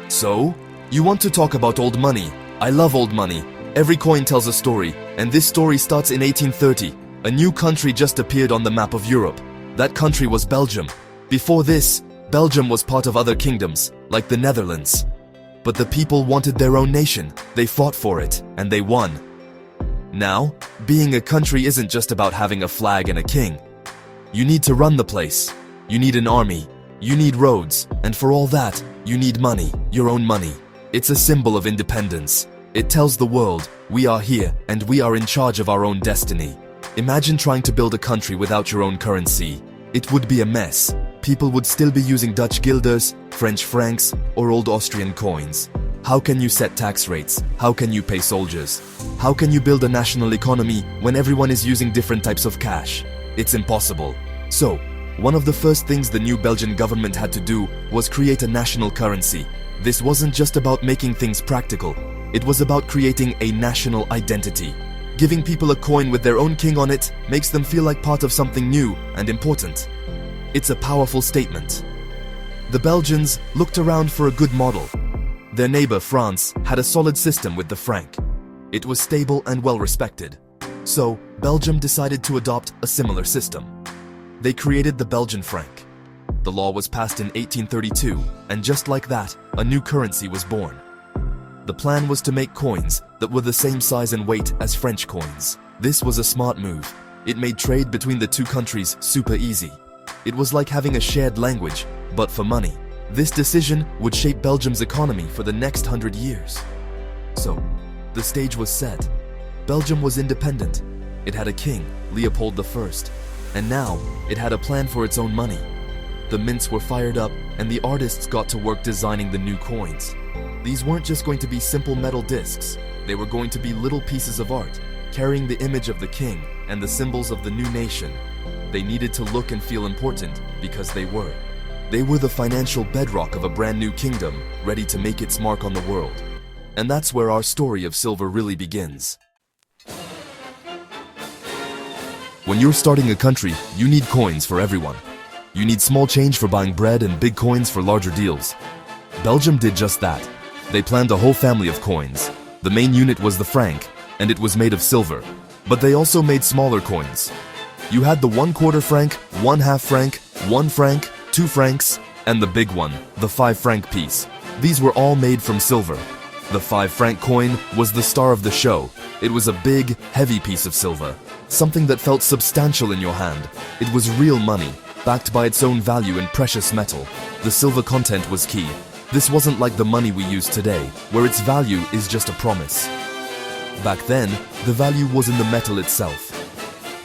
So, you want to talk about old money? I love old money. Every coin tells a story, and this story starts in 1830. A new country just appeared on the map of Europe. That country was Belgium. Before this, Belgium was part of other kingdoms, like the Netherlands. But the people wanted their own nation. They fought for it, and they won. Now, being a country isn't just about having a flag and a king. You need to run the place. You need an army. You need roads, and for all that, you need money, your own money. It's a symbol of independence. It tells the world, we are here and we are in charge of our own destiny. Imagine trying to build a country without your own currency. It would be a mess. People would still be using Dutch guilders, French francs, or old Austrian coins. How can you set tax rates? How can you pay soldiers? How can you build a national economy when everyone is using different types of cash? It's impossible. So, one of the first things the new Belgian government had to do was create a national currency. This wasn't just about making things practical. It was about creating a national identity. Giving people a coin with their own king on it makes them feel like part of something new and important. It's a powerful statement. The Belgians looked around for a good model. Their neighbor France had a solid system with the franc. It was stable and well respected. So, Belgium decided to adopt a similar system. They created the Belgian franc. The law was passed in 1832, and just like that, a new currency was born. The plan was to make coins that were the same size and weight as French coins. This was a smart move. It made trade between the two countries super easy. It was like having a shared language, but for money. This decision would shape Belgium's economy for the next 100 years. So, the stage was set. Belgium was independent. It had a king, Leopold I, and now it had a plan for its own money. The mints were fired up, and the artists got to work designing the new coins. These weren't just going to be simple metal discs. They were going to be little pieces of art, carrying the image of the king and the symbols of the new nation. They needed to look and feel important because they were. They were the financial bedrock of a brand new kingdom, ready to make its mark on the world. And that's where our story of silver really begins. When you're starting a country, you need coins for everyone. You need small change for buying bread and big coins for larger deals. Belgium did just that. They planned a whole family of coins. The main unit was the franc, and it was made of silver. But they also made smaller coins. You had the 1/4 franc, 1/2 franc, 1 franc, 2 francs, and the big one, the 5 franc piece. These were all made from silver. The 5 franc coin was the star of the show. It was a big, heavy piece of silver, something that felt substantial in your hand. It was real money, backed by its own value in precious metal. The silver content was key. This wasn't like the money we use today, where its value is just a promise. Back then, the value was in the metal itself.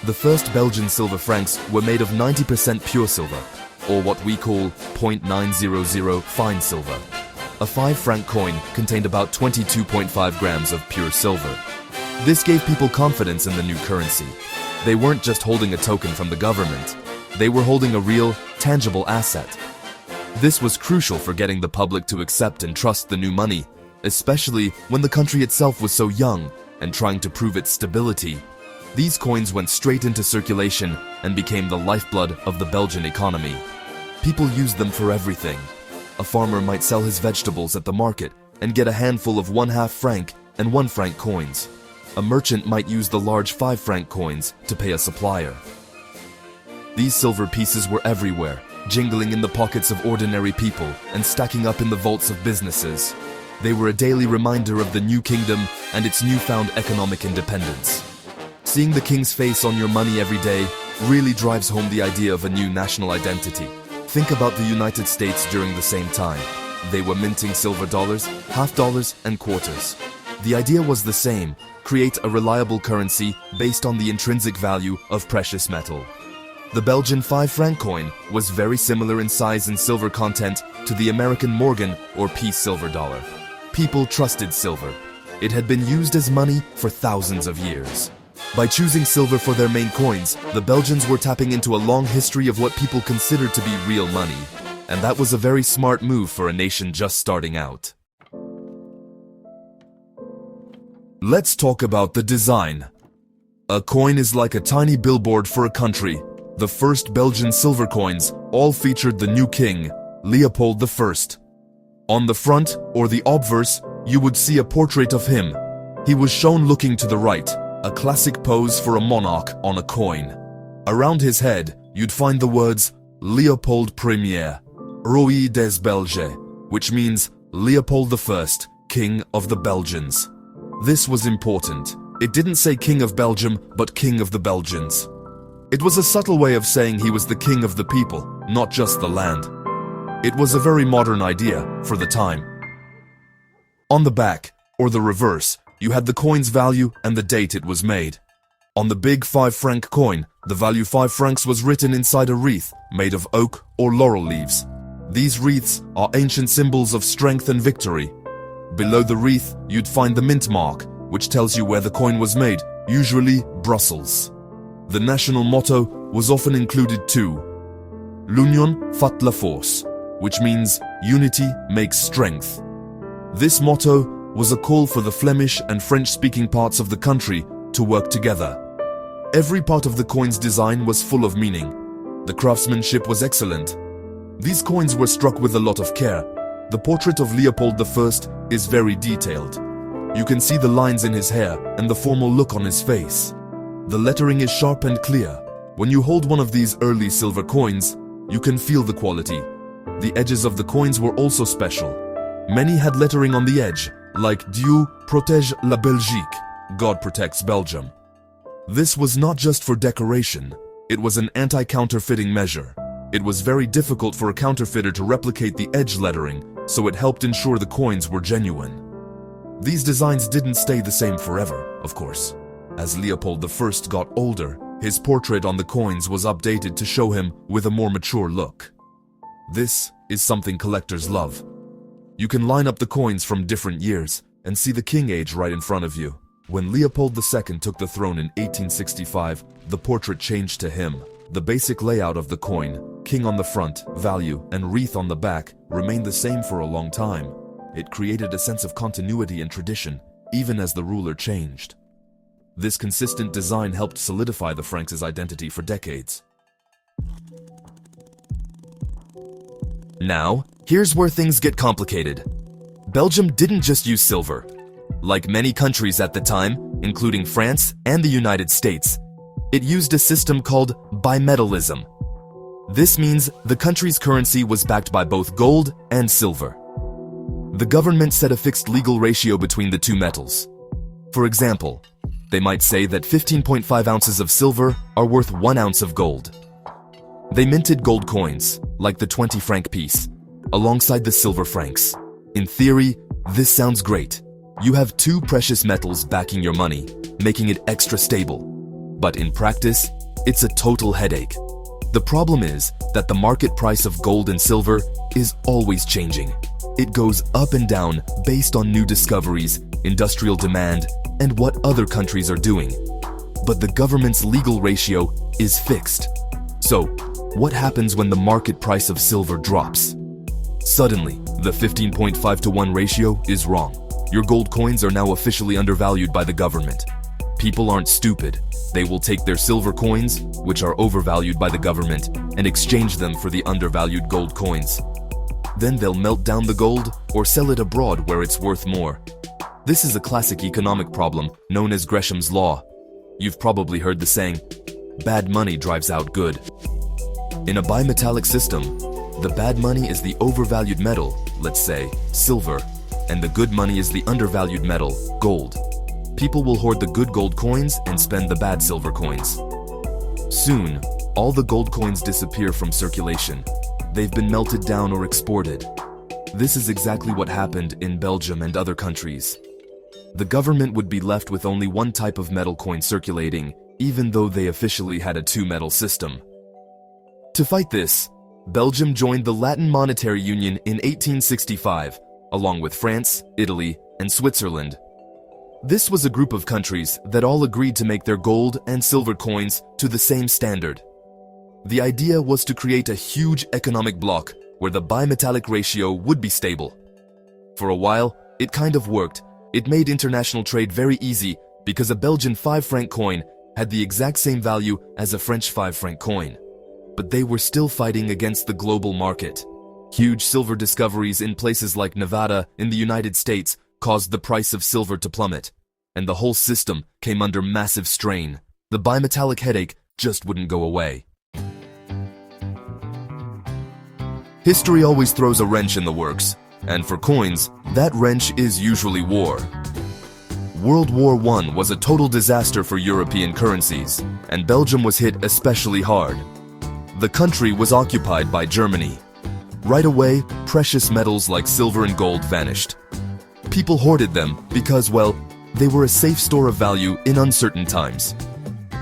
The first Belgian silver francs were made of 90% pure silver, or what we call 0.900 fine silver. A 5 franc coin contained about 22.5 grams of pure silver. This gave people confidence in the new currency. They weren't just holding a token from the government. They were holding a real, tangible asset. This was crucial for getting the public to accept and trust the new money, especially when the country itself was so young and trying to prove its stability. These coins went straight into circulation and became the lifeblood of the Belgian economy. People used them for everything. A farmer might sell his vegetables at the market and get a handful of 1/2 franc and 1 franc coins. A merchant might use the large 5 franc coins to pay a supplier. These silver pieces were everywhere, jingling in the pockets of ordinary people and stacking up in the vaults of businesses. They were a daily reminder of the new kingdom and its newfound economic independence. Seeing the king's face on your money every day really drives home the idea of a new national identity. Think about the United States during the same time. They were minting silver dollars, half dollars, and quarters. The idea was the same: create a reliable currency based on the intrinsic value of precious metal. The Belgian 5 franc coin was very similar in size and silver content to the American Morgan or Peace silver dollar. People trusted silver. It had been used as money for thousands of years. By choosing silver for their main coins, the Belgians were tapping into a long history of what people considered to be real money. And that was a very smart move for a nation just starting out. Let's talk about the design. A coin is like a tiny billboard for a country. The first Belgian silver coins all featured the new king, Leopold I. On the front, or the obverse, you would see a portrait of him. He was shown looking to the right, a classic pose for a monarch on a coin. Around his head, you'd find the words Leopold Ier, Roi des Belges, which means Leopold I, King of the Belgians. This was important. It didn't say King of Belgium, but King of the Belgians. It was a subtle way of saying he was the king of the people, not just the land. It was a very modern idea for the time. On the back, or the reverse, you had the coin's value and the date it was made. On the big 5 franc coin, the value 5 francs was written inside a wreath made of oak or laurel leaves. These wreaths are ancient symbols of strength and victory. Below the wreath, you'd find the mint mark, which tells you where the coin was made, usually Brussels. The national motto was often included too. L'union fait la force, which means unity makes strength. This motto was a call for the Flemish and French-speaking parts of the country to work together. Every part of the coin's design was full of meaning. The craftsmanship was excellent. These coins were struck with a lot of care. The portrait of Leopold I is very detailed. You can see the lines in his hair and the formal look on his face. The lettering is sharp and clear. When you hold one of these early silver coins, you can feel the quality. The edges of the coins were also special. Many had lettering on the edge, like Dieu protège la Belgique, God protects Belgium. This was not just for decoration, it was an anti-counterfeiting measure. It was very difficult for a counterfeiter to replicate the edge lettering, so it helped ensure the coins were genuine. These designs didn't stay the same forever, of course. As Leopold I got older, his portrait on the coins was updated to show him with a more mature look. This is something collectors love. You can line up the coins from different years and see the king age right in front of you. When Leopold II took the throne in 1865, the portrait changed to him. The basic layout of the coin, king on the front, value, and wreath on the back, remained the same for a long time. It created a sense of continuity and tradition, even as the ruler changed. This consistent design helped solidify the francs' identity for decades. Now, here's where things get complicated. Belgium didn't just use silver. Like many countries at the time, including France and the United States, it used a system called Bimetallism. This means the country's currency was backed by both gold and silver. The government set a fixed legal ratio between the two metals. For example, they might say that 15.5 ounces of silver are worth 1 ounce of gold. They minted gold coins, like the 20 franc piece, alongside the silver francs. In theory, this sounds great. You have two precious metals backing your money, making it extra stable. But in practice, it's a total headache. The problem is that the market price of gold and silver is always changing. It goes up and down based on new discoveries, industrial demand, and what other countries are doing. But the government's legal ratio is fixed. So, what happens when the market price of silver drops? Suddenly, the 15.5 to 1 ratio is wrong. Your gold coins are now officially undervalued by the government. People aren't stupid. They will take their silver coins, which are overvalued by the government, and exchange them for the undervalued gold coins. Then they'll melt down the gold or sell it abroad where it's worth more. This is a classic economic problem known as Gresham's Law. You've probably heard the saying, bad money drives out good. In a bimetallic system, the bad money is the overvalued metal, let's say, silver, and the good money is the undervalued metal, gold. People will hoard the good gold coins and spend the bad silver coins. Soon, all the gold coins disappear from circulation. They've been melted down or exported. This is exactly what happened in Belgium and other countries. The government would be left with only one type of metal coin circulating, even though they officially had a two-metal system. To fight this, Belgium joined the Latin Monetary Union in 1865, along with France, Italy, and Switzerland. This was a group of countries that all agreed to make their gold and silver coins to the same standard. The idea was to create a huge economic bloc where the bimetallic ratio would be stable. For a while, it kind of worked. It made international trade very easy because a Belgian 5 franc coin had the exact same value as a French 5 franc coin. but they were still fighting against the global market. Huge silver discoveries in places like Nevada in the United States caused the price of silver to plummet, and the whole system came under massive strain. The bimetallic headache just wouldn't go away. History always throws a wrench in the works, and for coins, that wrench is usually war. World War I was a total disaster for European currencies, and Belgium was hit especially hard. The country was occupied by Germany. Right away, precious metals like silver and gold vanished. People hoarded them because, well, they were a safe store of value in uncertain times.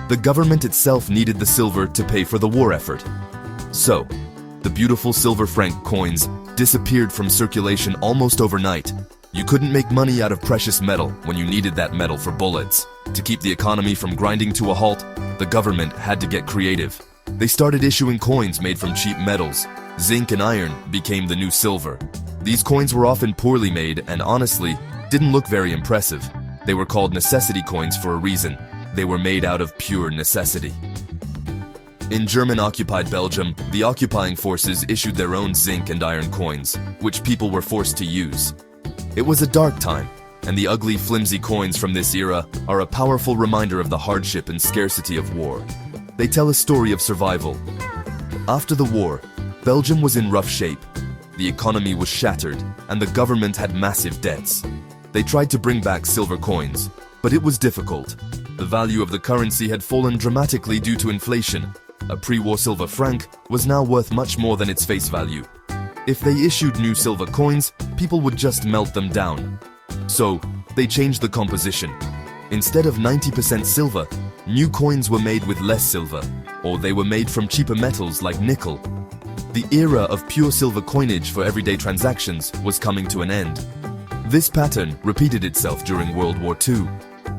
The government itself needed the silver to pay for the war effort. So, the beautiful silver franc coins disappeared from circulation almost overnight. You couldn't make money out of precious metal when you needed that metal for bullets. To keep the economy from grinding to a halt, the government had to get creative. They started issuing coins made from cheap metals. Zinc and iron became the new silver. These coins were often poorly made and honestly didn't look very impressive. They were called necessity coins for a reason. They were made out of pure necessity. In German-occupied Belgium, the occupying forces issued their own zinc and iron coins, which people were forced to use. It was a dark time, and the ugly, flimsy coins from this era are a powerful reminder of the hardship and scarcity of war. They tell a story of survival. After the war, Belgium was in rough shape. The economy was shattered, and the government had massive debts. They tried to bring back silver coins, but it was difficult. The value of the currency had fallen dramatically due to inflation. A pre-war silver franc was now worth much more than its face value. If they issued new silver coins, people would just melt them down. So, they changed the composition. Instead of 90% silver, new coins were made with less silver, or they were made from cheaper metals like nickel. The era of pure silver coinage for everyday transactions was coming to an end. This pattern repeated itself during World War II.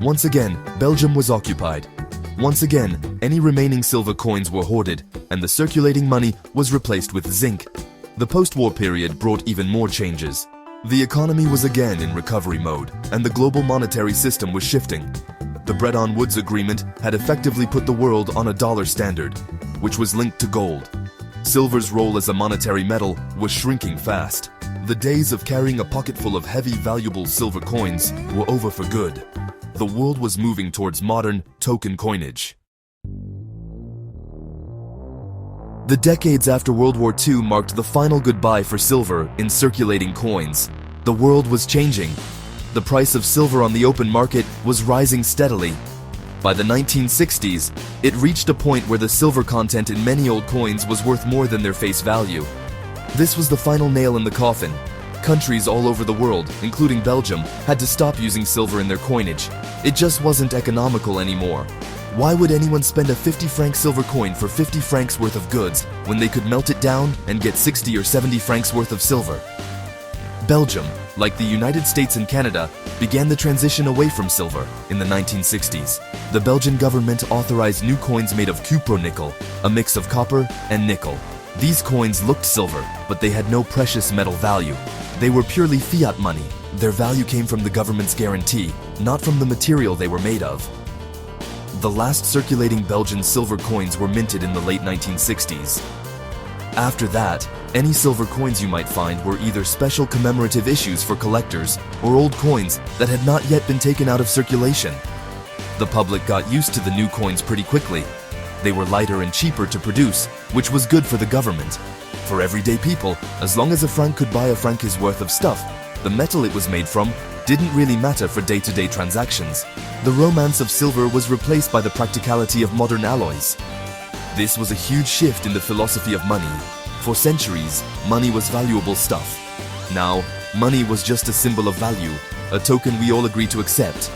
Once again, Belgium was occupied. Once again, any remaining silver coins were hoarded, and the circulating money was replaced with zinc. The post-war period brought even more changes. The economy was again in recovery mode, and the global monetary system was shifting. The Bretton Woods Agreement had effectively put the world on a dollar standard, which was linked to gold. Silver's role as a monetary metal was shrinking fast. The days of carrying a pocketful of heavy, valuable silver coins were over for good. The world was moving towards modern, token coinage. The decades after World War II marked the final goodbye for silver in circulating coins. The world was changing. The price of silver on the open market was rising steadily. By the 1960s, it reached a point where the silver content in many old coins was worth more than their face value. This was the final nail in the coffin. Countries all over the world, including Belgium, had to stop using silver in their coinage. It just wasn't economical anymore. Why would anyone spend a 50 franc silver coin for 50 francs worth of goods when they could melt it down and get 60 or 70 francs worth of silver? Belgium, like the United States and Canada, began the transition away from silver in the 1960s. The Belgian government authorized new coins made of cupronickel, a mix of copper and nickel. These coins looked silver, but they had no precious metal value. They were purely fiat money. Their value came from the government's guarantee, not from the material they were made of. The last circulating Belgian silver coins were minted in the late 1960s. After that, any silver coins you might find were either special commemorative issues for collectors or old coins that had not yet been taken out of circulation. The public got used to the new coins pretty quickly. They were lighter and cheaper to produce, which was good for the government. For everyday people, as long as a franc could buy a franc's worth of stuff, the metal it was made from didn't really matter for day-to-day transactions. The romance of silver was replaced by the practicality of modern alloys. This was a huge shift in the philosophy of money. For centuries, money was valuable stuff. Now, money was just a symbol of value, a token we all agreed to accept.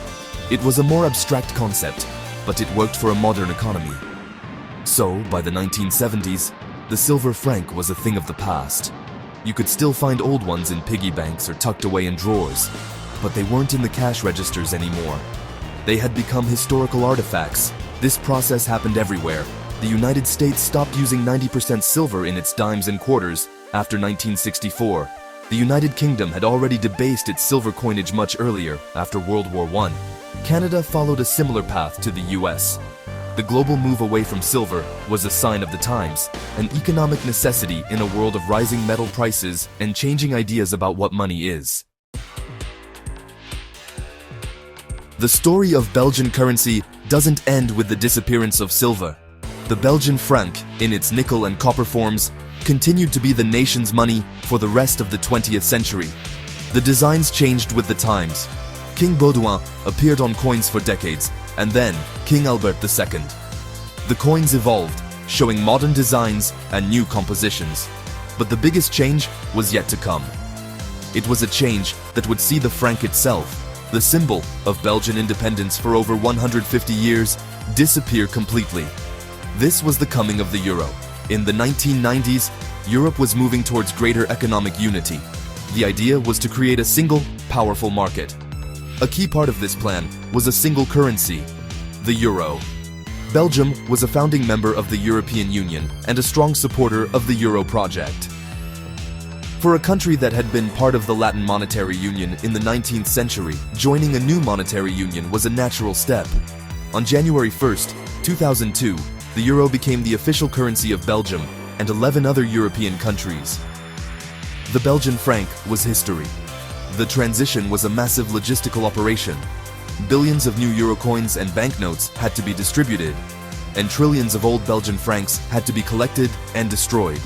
It was a more abstract concept, but it worked for a modern economy. So, by the 1970s, the silver franc was a thing of the past. You could still find old ones in piggy banks or tucked away in drawers, but they weren't in the cash registers anymore. They had become historical artifacts. This process happened everywhere. The United States stopped using 90% silver in its dimes and quarters after 1964. The United Kingdom had already debased its silver coinage much earlier, after World War I. Canada followed a similar path to the US. The global move away from silver was a sign of the times, an economic necessity in a world of rising metal prices and changing ideas about what money is. The story of Belgian currency doesn't end with the disappearance of silver. The Belgian franc, in its nickel and copper forms, continued to be the nation's money for the rest of the 20th century. The designs changed with the times. King Baudouin appeared on coins for decades, and then King Albert II. The coins evolved, showing modern designs and new compositions. But the biggest change was yet to come. It was a change that would see the franc itself, the symbol of Belgian independence for over 150 years, disappear completely. This was the coming of the euro. In the 1990s, Europe was moving towards greater economic unity. The idea was to create a single, powerful market. A key part of this plan was a single currency, the euro. Belgium was a founding member of the European Union and a strong supporter of the euro project. For a country that had been part of the Latin monetary union in the 19th century, joining a new monetary union was a natural step. On January 1st, 2002, the euro became the official currency of Belgium and 11 other European countries. The Belgian franc was history. The transition was a massive logistical operation. Billions of new euro coins and banknotes had to be distributed, and trillions of old Belgian francs had to be collected and destroyed.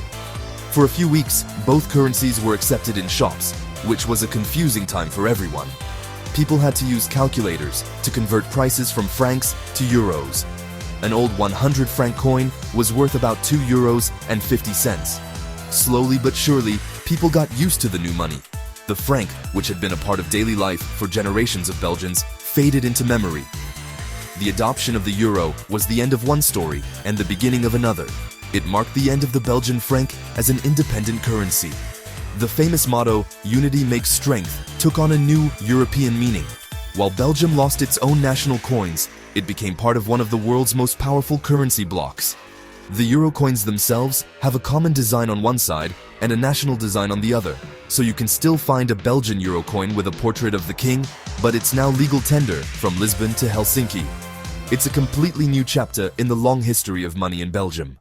For a few weeks, both currencies were accepted in shops, which was a confusing time for everyone. People had to use calculators to convert prices from francs to euros. An old 100 franc coin was worth about €2.50. Slowly but surely, people got used to the new money. The franc, which had been a part of daily life for generations of Belgians, faded into memory. The adoption of the euro was the end of one story and the beginning of another. It marked the end of the Belgian franc as an independent currency. The famous motto, "Unity makes strength," took on a new European meaning. While Belgium lost its own national coins, it became part of one of the world's most powerful currency blocks. The euro coins themselves have a common design on one side and a national design on the other, so you can still find a Belgian euro coin with a portrait of the king, but it's now legal tender from Lisbon to Helsinki. It's a completely new chapter in the long history of money in Belgium.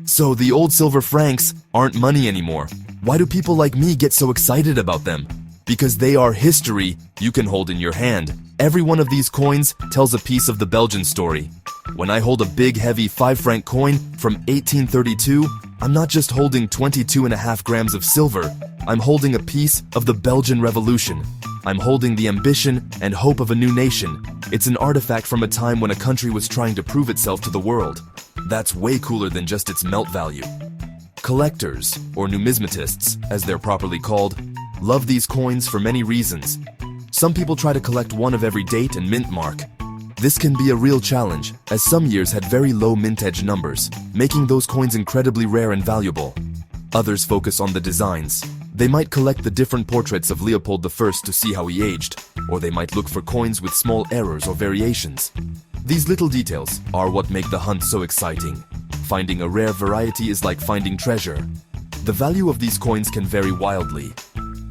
So the old silver francs aren't money anymore. Why do people like me get so excited about them? Because they are history you can hold in your hand. Every one of these coins tells a piece of the Belgian story. When I hold a big heavy 5 franc coin from 1832, I'm not just holding 22.5 grams of silver, I'm holding a piece of the Belgian Revolution. I'm holding the ambition and hope of a new nation. It's an artifact from a time when a country was trying to prove itself to the world. That's way cooler than just its melt value. Collectors, or numismatists, as they're properly called, love these coins for many reasons. Some people try to collect one of every date and mint mark. This can be a real challenge, as some years had very low mintage numbers, making those coins incredibly rare and valuable. Others focus on the designs. They might collect the different portraits of Leopold I to see how he aged, or they might look for coins with small errors or variations. These little details are what make the hunt so exciting. Finding a rare variety is like finding treasure. The value of these coins can vary wildly.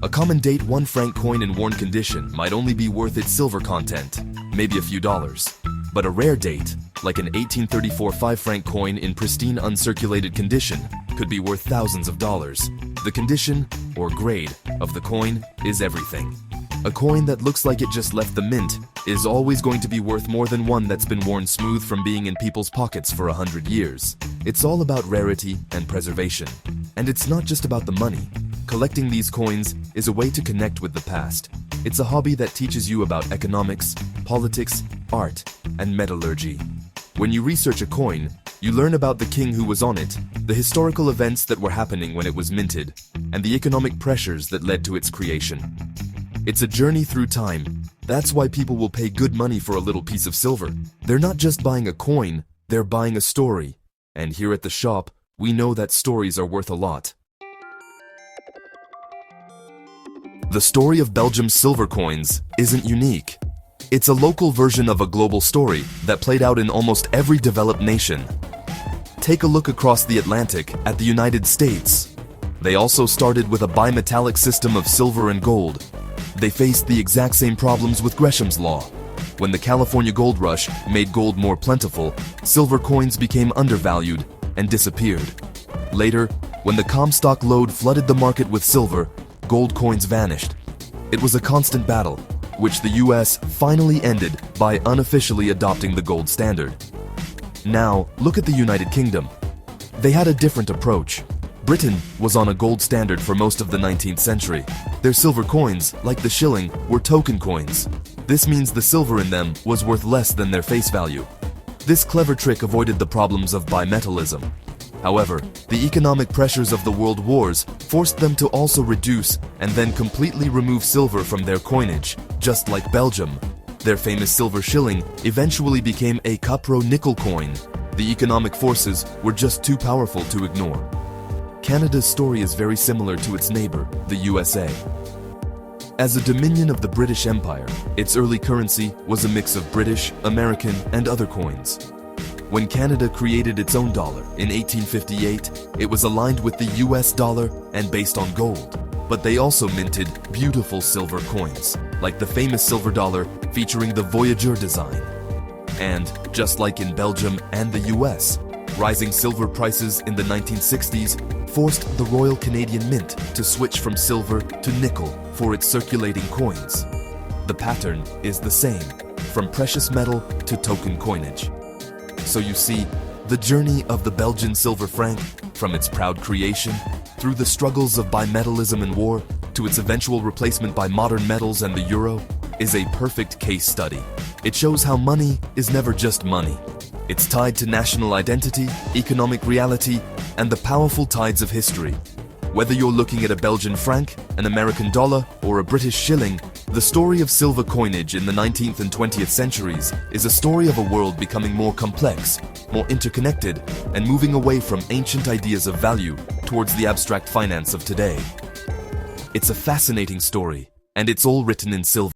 A common date 1 franc coin in worn condition might only be worth its silver content, maybe a few dollars. But a rare date, like an 1834 5 franc coin in pristine uncirculated condition, could be worth thousands of dollars. The condition, or grade, of the coin is everything. A coin that looks like it just left the mint is always going to be worth more than one that's been worn smooth from being in people's pockets for 100 years. It's all about rarity and preservation. And it's not just about the money. Collecting these coins is a way to connect with the past. It's a hobby that teaches you about economics, politics, art, and metallurgy. When you research a coin, you learn about the king who was on it, the historical events that were happening when it was minted, and the economic pressures that led to its creation. It's a journey through time. That's why people will pay good money for a little piece of silver. They're not just buying a coin, they're buying a story. And here at the shop, we know that stories are worth a lot. The story of Belgium's silver coins isn't unique. It's a local version of a global story that played out in almost every developed nation. Take a look across the Atlantic at the United States. They also started with a bimetallic system of silver and gold. They faced the exact same problems with Gresham's law. When the California gold rush made gold more plentiful, silver coins became undervalued and disappeared. Later, when the Comstock lode flooded the market with silver, gold coins vanished. It was a constant battle, which the US finally ended by unofficially adopting the gold standard. Now, look at the United Kingdom. They had a different approach. Britain was on a gold standard for most of the 19th century. Their silver coins, like the shilling, were token coins. This means the silver in them was worth less than their face value. This clever trick avoided the problems of bimetallism. However, the economic pressures of the world wars forced them to also reduce and then completely remove silver from their coinage, just like Belgium. Their famous silver shilling eventually became a copro-nickel coin. The economic forces were just too powerful to ignore. Canada's story is very similar to its neighbor, the USA. As a dominion of the British Empire, its early currency was a mix of British, American, and other coins. When Canada created its own dollar in 1858, it was aligned with the US dollar and based on gold. But they also minted beautiful silver coins, like the famous silver dollar featuring the Voyageur design. And, just like in Belgium and the US, rising silver prices in the 1960s forced the Royal Canadian Mint to switch from silver to nickel for its circulating coins. The pattern is the same, from precious metal to token coinage. So you see, the journey of the Belgian silver franc, from its proud creation, through the struggles of bimetallism and war, to its eventual replacement by modern metals and the euro, is a perfect case study. It shows how money is never just money. It's tied to national identity, economic reality, and the powerful tides of history. Whether you're looking at a Belgian franc, an American dollar, or a British shilling, the story of silver coinage in the 19th and 20th centuries is a story of a world becoming more complex, more interconnected, and moving away from ancient ideas of value towards the abstract finance of today. It's a fascinating story, and it's all written in silver.